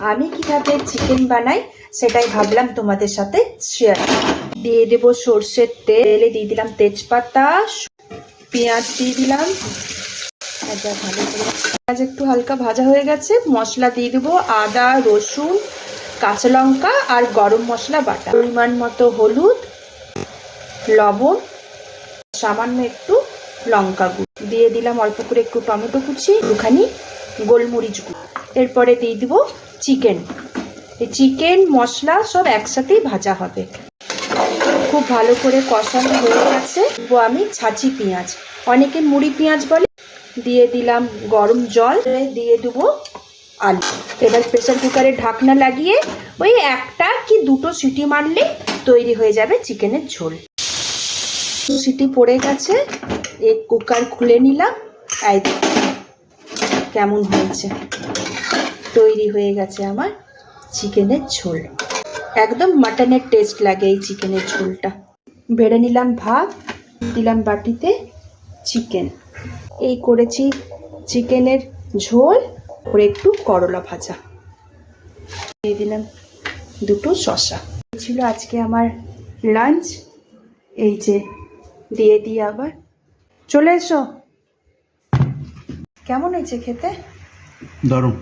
আমি কিভাবে চিকেন বানাই সেটাই ভাবলাম তোমাদের সাথে শেয়ার। দিয়ে দেবো সর্ষের তেলে, দিয়ে দিলাম তেজপাতা, পেঁয়াজ দিয়ে দিলাম। ভালো করে পেঁয়াজ একটু হালকা ভাজা হয়ে গেছে, মশলা দিয়ে দেবো আদা, রসুন, কাঁচা লঙ্কা আর গরম মশলা বাটা, পরিমাণ মতো হলুদ, লবণ, সামান্য একটু লঙ্কা গুঁড়ো, দিয়ে দিলাম অল্প করে একটু টমেটো কুচি, একটুখানি গোলমরিচ গুঁড়ো। এরপরে দিয়ে দিব চিকেন। এই চিকেন মশলা সব একসাথেই ভাজা হবে। খুব ভালো করে কষানো হয়ে গেছে। আমি ছাঁচি পেঁয়াজ, অনেকে মুড়ি পেঁয়াজ বলে, দিয়ে দিলাম গরম জল, দিয়ে দেবো আলু। এবার প্রেসার কুকারে ঢাকনা লাগিয়ে ওই একটা কি দুটো সিটি মারলে তৈরি হয়ে যাবে চিকেনের ঝোল। সিটি পড়ে গেছে, এই কুকার খুলে নিলাম। এই কেমন হয়েছে, তৈরি হয়ে গেছে আমার চিকেনের ঝোল। একদম মাটনের টেস্ট লাগে এই চিকেনের ঝোলটা। বেড়ে নিলাম ভাত, দিলাম বাটিতে চিকেন। এই করেছি চিকেনের ঝোল, করে একটু করলা ভাজা, দিয়ে দিলাম দুটো শসা। এই ছিল আজকে আমার লাঞ্চ। এই যে দিয়ে দিয়ে আবার চলে এসো। কেমন হয়েছে খেতে? দারুণ।